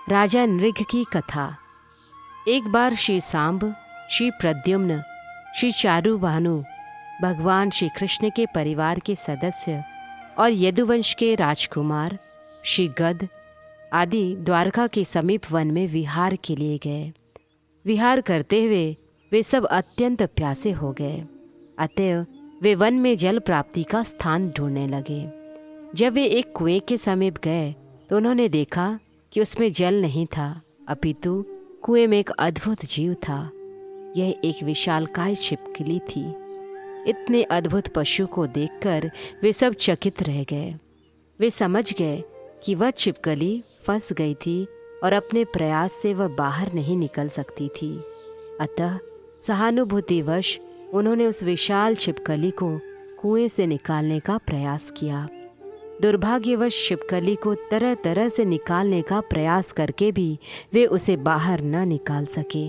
राजा नृग की कथा। एक बार श्री सांब, श्री प्रद्युम्न, श्री चारुभानु भगवान श्री कृष्ण के परिवार के सदस्य और यदुवंश के राजकुमार श्री गद आदि द्वारका के समीप वन में विहार के लिए गए। विहार करते हुए वे सब अत्यंत प्यासे हो गए, अतएव वे वन में जल प्राप्ति का स्थान ढूंढने लगे। जब वे एक कुएं के समीप गए तो उन्होंने देखा कि उसमें जल नहीं था, अपितु कुएं में एक अद्भुत जीव था। यह एक विशालकाय छिपकली थी। इतने अद्भुत पशु को देखकर वे सब चकित रह गए। वे समझ गए कि वह छिपकली फंस गई थी और अपने प्रयास से वह बाहर नहीं निकल सकती थी। अतः सहानुभूतिवश उन्होंने उस विशाल छिपकली को कुएं से निकालने का प्रयास किया। दुर्भाग्यवश छिपकली को तरह तरह से निकालने का प्रयास करके भी वे उसे बाहर न निकाल सके।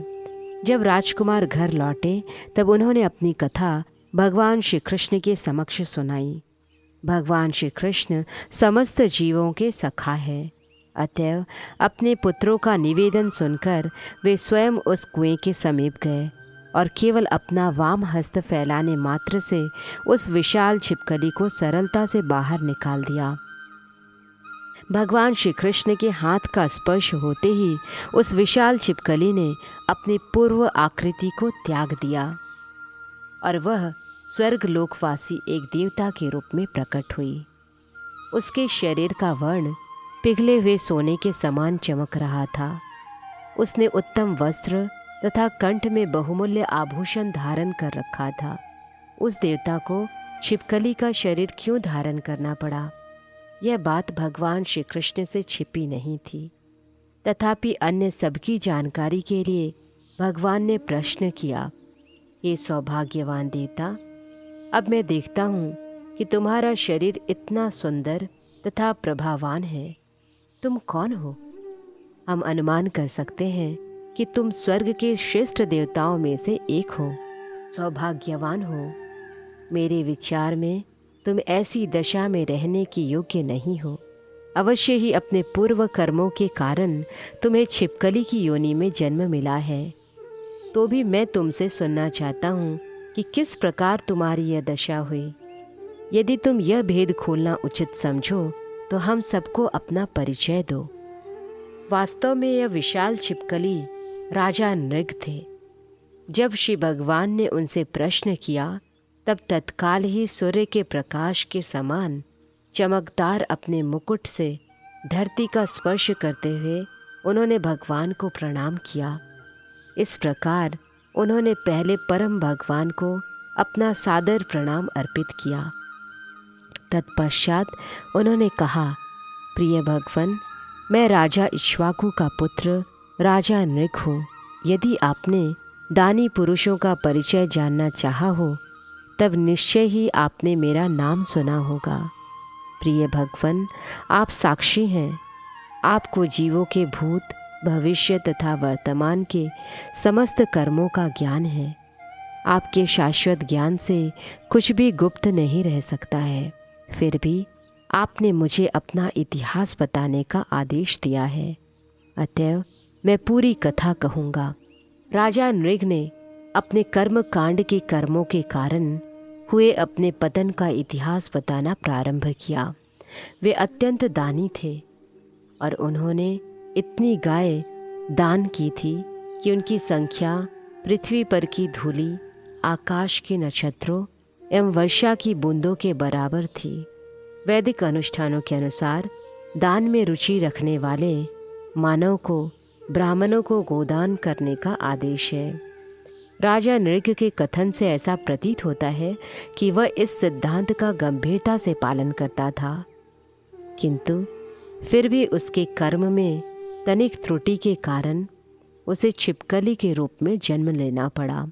जब राजकुमार घर लौटे तब उन्होंने अपनी कथा भगवान श्री कृष्ण के समक्ष सुनाई। भगवान श्री कृष्ण समस्त जीवों के सखा है, अतएव अपने पुत्रों का निवेदन सुनकर वे स्वयं उस कुएं के समीप गए और केवल अपना वाम हस्त फैलाने मात्र से उस विशाल छिपकली को सरलता से बाहर निकाल दिया। भगवान श्री कृष्ण के हाथ का स्पर्श होते ही उस विशाल छिपकली ने अपनी पूर्व आकृति को त्याग दिया और वह स्वर्ग लोकवासी एक देवता के रूप में प्रकट हुई। उसके शरीर का वर्ण पिघले हुए सोने के समान चमक रहा था। उसने उत्तम वस्त्र तथा कंठ में बहुमूल्य आभूषण धारण कर रखा था। उस देवता को छिपकली का शरीर क्यों धारण करना पड़ा, यह बात भगवान श्री कृष्ण से छिपी नहीं थी। तथापि अन्य सबकी जानकारी के लिए भगवान ने प्रश्न किया, हे सौभाग्यवान देवता, अब मैं देखता हूँ कि तुम्हारा शरीर इतना सुंदर तथा प्रभावान है। तुम कौन हो? हम अनुमान कर सकते हैं कि तुम स्वर्ग के श्रेष्ठ देवताओं में से एक हो। सौभाग्यवान हो। मेरे विचार में तुम ऐसी दशा में रहने की योग्य नहीं हो। अवश्य ही अपने पूर्व कर्मों के कारण तुम्हें छिपकली की योनि में जन्म मिला है। तो भी मैं तुमसे सुनना चाहता हूँ कि किस प्रकार तुम्हारी यह दशा हुई। यदि तुम यह भेद खोलना उचित समझो तो हम सबको अपना परिचय दो। वास्तव में यह विशाल छिपकली राजा नृग थे। जब श्री भगवान ने उनसे प्रश्न किया तब तत्काल ही सूर्य के प्रकाश के समान चमकदार अपने मुकुट से धरती का स्पर्श करते हुए उन्होंने भगवान को प्रणाम किया। इस प्रकार उन्होंने पहले परम भगवान को अपना सादर प्रणाम अर्पित किया। तत्पश्चात उन्होंने कहा, प्रिय भगवन, मैं राजा इक्ष्वाकु का पुत्र राजा नृग हूँ। यदि आपने दानी पुरुषों का परिचय जानना चाहा हो तब निश्चय ही आपने मेरा नाम सुना होगा। प्रिय भगवन, आप साक्षी हैं। आपको जीवों के भूत, भविष्य तथा वर्तमान के समस्त कर्मों का ज्ञान है। आपके शाश्वत ज्ञान से कुछ भी गुप्त नहीं रह सकता है। फिर भी आपने मुझे अपना इतिहास बताने का आदेश दिया है, अतएव मैं पूरी कथा कहूँगा। राजा नृग ने अपने कर्म कांड के कर्मों के कारण हुए अपने पतन का इतिहास बताना प्रारंभ किया। वे अत्यंत दानी थे और उन्होंने इतनी गाय दान की थी कि उनकी संख्या पृथ्वी पर की धूलि, आकाश के नक्षत्रों एवं वर्षा की बूंदों के बराबर थी। वैदिक अनुष्ठानों के अनुसार दान में रुचि रखने वाले मानव को ब्राह्मणों को गोदान करने का आदेश है। राजा नृग के कथन से ऐसा प्रतीत होता है कि वह इस सिद्धांत का गंभीरता से पालन करता था, किंतु फिर भी उसके कर्म में तनिक त्रुटि के कारण उसे छिपकली के रूप में जन्म लेना पड़ा।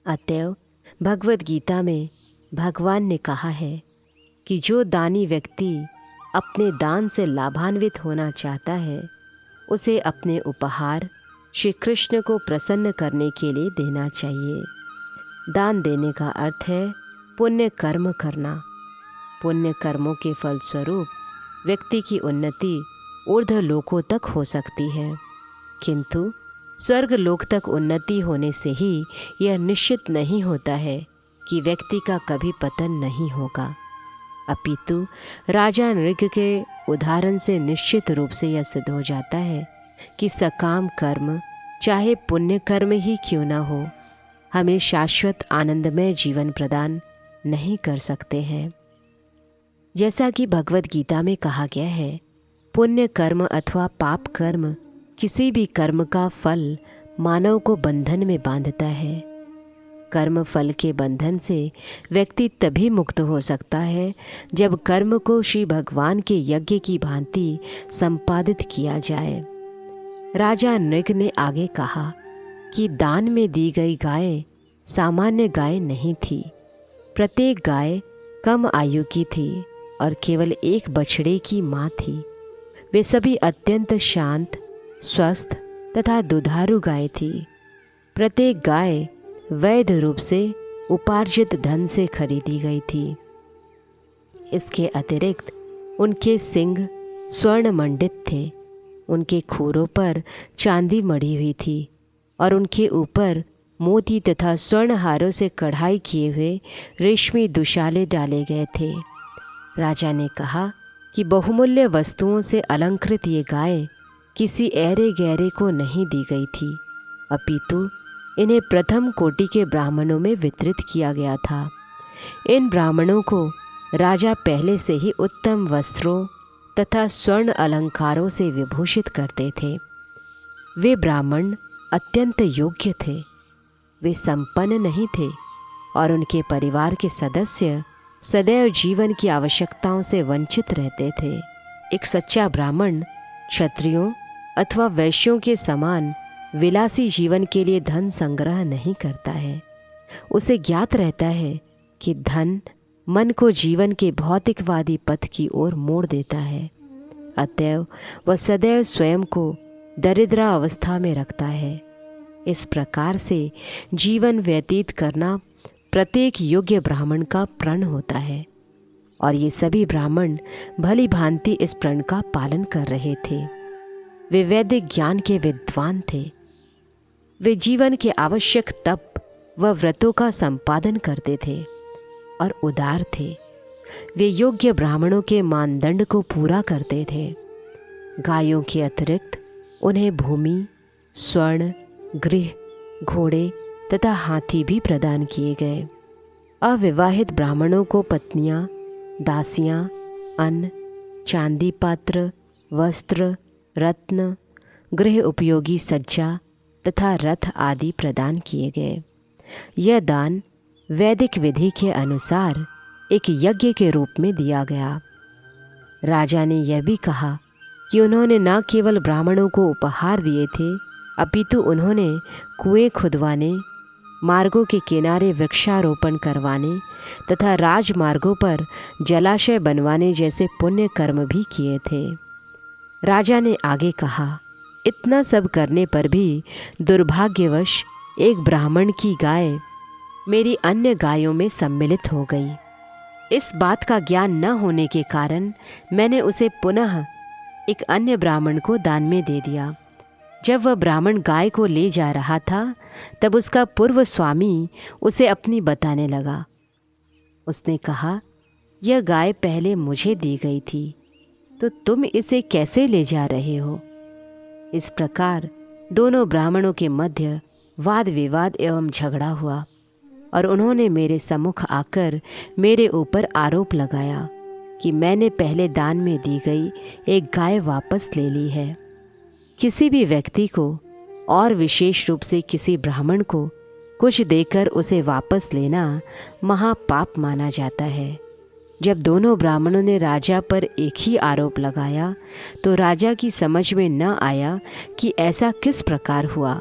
अतएव भगवद गीता में भगवान ने कहा है कि जो दानी व्यक्ति अपने दान से लाभान्वित होना चाहता है उसे अपने उपहार श्री कृष्ण को प्रसन्न करने के लिए देना चाहिए। दान देने का अर्थ है पुण्य कर्म करना। पुण्य कर्मों के फलस्वरूप व्यक्ति की उन्नति ऊर्ध्व लोकों तक हो सकती है, किंतु स्वर्ग लोक तक उन्नति होने से ही यह निश्चित नहीं होता है कि व्यक्ति का कभी पतन नहीं होगा। अपितु राजा नृग के उदाहरण से निश्चित रूप से यह सिद्ध हो जाता है कि सकाम कर्म, चाहे पुण्य कर्म ही क्यों न हो, हमें शाश्वत आनंदमय जीवन प्रदान नहीं कर सकते हैं। जैसा कि भगवत गीता में कहा गया है, पुण्य कर्म अथवा पाप कर्म किसी भी कर्म का फल मानव को बंधन में बांधता है। कर्म फल के बंधन से व्यक्ति तभी मुक्त हो सकता है जब कर्म को श्री भगवान के यज्ञ की भांति संपादित किया जाए। राजा नृग ने आगे कहा कि दान में दी गई गाय सामान्य गाय नहीं थी। प्रत्येक गाय कम आयु की थी और केवल एक बछड़े की माँ थी। वे सभी अत्यंत शांत, स्वस्थ तथा दुधारू गाय थी। प्रत्येक गाय वैध रूप से उपार्जित धन से खरीदी गई थी। इसके अतिरिक्त उनके सींग स्वर्ण मंडित थे, उनके खूरों पर चांदी मढ़ी हुई थी और उनके ऊपर मोती तथा स्वर्ण हारों से कढ़ाई किए हुए रेशमी दुशाले डाले गए थे। राजा ने कहा कि बहुमूल्य वस्तुओं से अलंकृत ये गाय किसी ऐरे गहरे को नहीं दी गई थी, अपितु इन्हें प्रथम कोटि के ब्राह्मणों में वितरित किया गया था। इन ब्राह्मणों को राजा पहले से ही उत्तम वस्त्रों तथा स्वर्ण अलंकारों से विभूषित करते थे। वे ब्राह्मण अत्यंत योग्य थे, वे संपन्न नहीं थे और उनके परिवार के सदस्य सदैव जीवन की आवश्यकताओं से वंचित रहते थे। एक सच्चा ब्राह्मण क्षत्रियों अथवा वैश्यों के समान विलासी जीवन के लिए धन संग्रह नहीं करता है। उसे ज्ञात रहता है कि धन मन को जीवन के भौतिकवादी पथ की ओर मोड़ देता है, अतएव वह सदैव स्वयं को दरिद्रा अवस्था में रखता है। इस प्रकार से जीवन व्यतीत करना प्रत्येक योग्य ब्राह्मण का प्रण होता है और ये सभी ब्राह्मण भली भांति इस प्रण का पालन कर रहे थे। वे वैदिक ज्ञान के विद्वान थे। वे जीवन के आवश्यक तप व व्रतों का संपादन करते थे और उदार थे। वे योग्य ब्राह्मणों के मानदंड को पूरा करते थे। गायों के अतिरिक्त उन्हें भूमि, स्वर्ण, गृह, घोड़े तथा हाथी भी प्रदान किए गए। अविवाहित ब्राह्मणों को पत्नियां, दासियां, अन्न, चांदी पात्र, वस्त्र, रत्न, गृह उपयोगी सज्जा तथा रथ आदि प्रदान किए गए। यह दान वैदिक विधि के अनुसार एक यज्ञ के रूप में दिया गया। राजा ने यह भी कहा कि उन्होंने न केवल ब्राह्मणों को उपहार दिए थे, अपितु उन्होंने कुएं खुदवाने, मार्गों के किनारे वृक्षारोपण करवाने तथा राजमार्गों पर जलाशय बनवाने जैसे पुण्य कर्म भी किए थे। राजा ने आगे कहा, इतना सब करने पर भी दुर्भाग्यवश एक ब्राह्मण की गाय मेरी अन्य गायों में सम्मिलित हो गई। इस बात का ज्ञान न होने के कारण मैंने उसे पुनः एक अन्य ब्राह्मण को दान में दे दिया। जब वह ब्राह्मण गाय को ले जा रहा था तब उसका पूर्व स्वामी उसे अपनी बताने लगा। उसने कहा, यह गाय पहले मुझे दी गई थी, तो तुम इसे कैसे ले जा रहे हो? इस प्रकार दोनों ब्राह्मणों के मध्य वाद विवाद एवं झगड़ा हुआ और उन्होंने मेरे सम्मुख आकर मेरे ऊपर आरोप लगाया कि मैंने पहले दान में दी गई एक गाय वापस ले ली है। किसी भी व्यक्ति को और विशेष रूप से किसी ब्राह्मण को कुछ देकर उसे वापस लेना महापाप माना जाता है। जब दोनों ब्राह्मणों ने राजा पर एक ही आरोप लगाया तो राजा की समझ में न आया कि ऐसा किस प्रकार हुआ।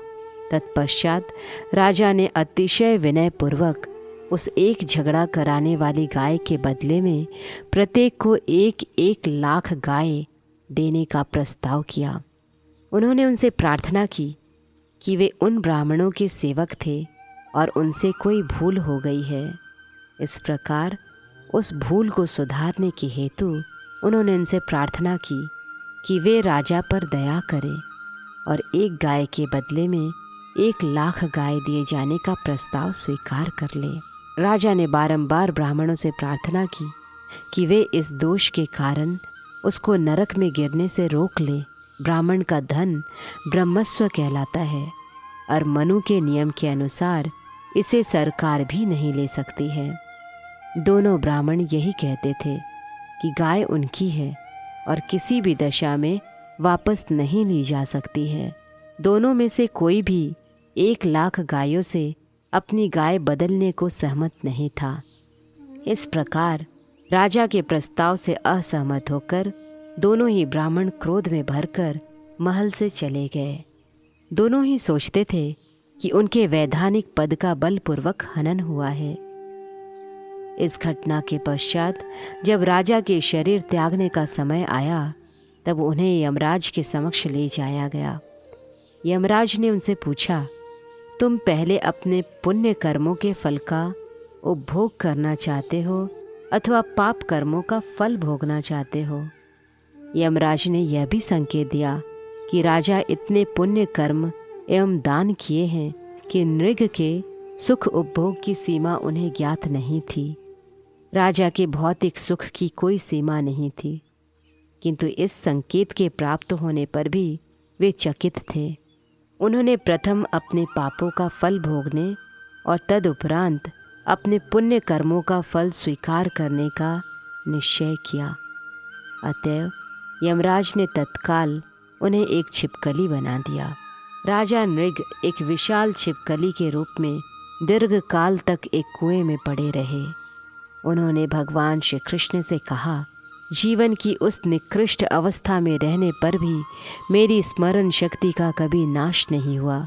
तत्पश्चात राजा ने अतिशय विनयपूर्वक उस एक झगड़ा कराने वाली गाय के बदले में प्रत्येक को 1-1 लाख गाय देने का प्रस्ताव किया। उन्होंने उनसे प्रार्थना की कि वे उन ब्राह्मणों के सेवक थे और उनसे कोई भूल हो गई है। इस प्रकार उस भूल को सुधारने के हेतु उन्होंने उनसे प्रार्थना की कि वे राजा पर दया करें और एक गाय के बदले में 1,00,000 गाय दिए जाने का प्रस्ताव स्वीकार कर ले। राजा ने बारंबार ब्राह्मणों से प्रार्थना की कि वे इस दोष के कारण उसको नरक में गिरने से रोक ले। ब्राह्मण का धन ब्रह्मस्व कहलाता है और मनु के नियम के अनुसार इसे सरकार भी नहीं ले सकती है। दोनों ब्राह्मण यही कहते थे कि गाय उनकी है और किसी भी दशा में वापस नहीं ली जा सकती है। दोनों में से कोई भी 1,00,000 गायों से अपनी गाय बदलने को सहमत नहीं था। इस प्रकार राजा के प्रस्ताव से असहमत होकर दोनों ही ब्राह्मण क्रोध में भरकर महल से चले गए। दोनों ही सोचते थे कि उनके वैधानिक पद का बलपूर्वक हनन हुआ है। इस घटना के पश्चात जब राजा के शरीर त्यागने का समय आया तब उन्हें यमराज के समक्ष ले जाया गया। यमराज ने उनसे पूछा, तुम पहले अपने पुण्य कर्मों के फल का उपभोग करना चाहते हो अथवा पाप कर्मों का फल भोगना चाहते हो? यमराज ने यह भी संकेत दिया कि राजा इतने पुण्य कर्म एवं दान किए हैं कि नृग के सुख उपभोग की सीमा उन्हें ज्ञात नहीं थी। राजा के भौतिक सुख की कोई सीमा नहीं थी, किंतु इस संकेत के प्राप्त होने पर भी वे चकित थे। उन्होंने प्रथम अपने पापों का फल भोगने और तदुपरांत अपने पुण्य कर्मों का फल स्वीकार करने का निश्चय किया। अतएव यमराज ने तत्काल उन्हें एक छिपकली बना दिया। राजा नृग एक विशाल छिपकली के रूप में दीर्घ काल तक एक कुएं में पड़े रहे। उन्होंने भगवान श्री कृष्ण से कहा, जीवन की उस निकृष्ट अवस्था में रहने पर भी मेरी स्मरण शक्ति का कभी नाश नहीं हुआ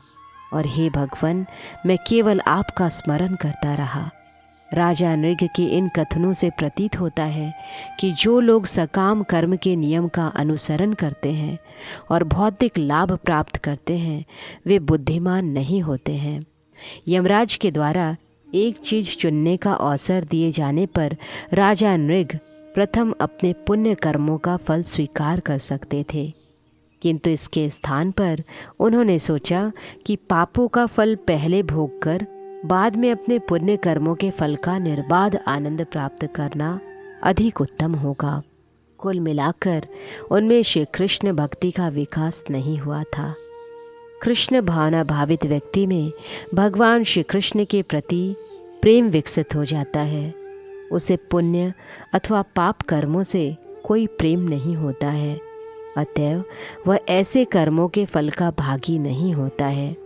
और हे भगवान, मैं केवल आपका स्मरण करता रहा। राजा नृग के इन कथनों से प्रतीत होता है कि जो लोग सकाम कर्म के नियम का अनुसरण करते हैं और भौतिक लाभ प्राप्त करते हैं वे बुद्धिमान नहीं होते हैं। यमराज के द्वारा एक चीज़ चुनने का अवसर दिए जाने पर राजा नृग प्रथम अपने पुण्य कर्मों का फल स्वीकार कर सकते थे, किंतु इसके स्थान पर उन्होंने सोचा कि पापों का फल पहले भोग कर बाद में अपने पुण्य कर्मों के फल का निर्बाध आनंद प्राप्त करना अधिक उत्तम होगा। कुल मिलाकर उनमें श्री कृष्ण भक्ति का विकास नहीं हुआ था। कृष्ण भावना भावित व्यक्ति में भगवान श्री कृष्ण के प्रति प्रेम विकसित हो जाता है। उसे पुण्य अथवा पाप कर्मों से कोई प्रेम नहीं होता है, अतएव वह ऐसे कर्मों के फल का भागी नहीं होता है।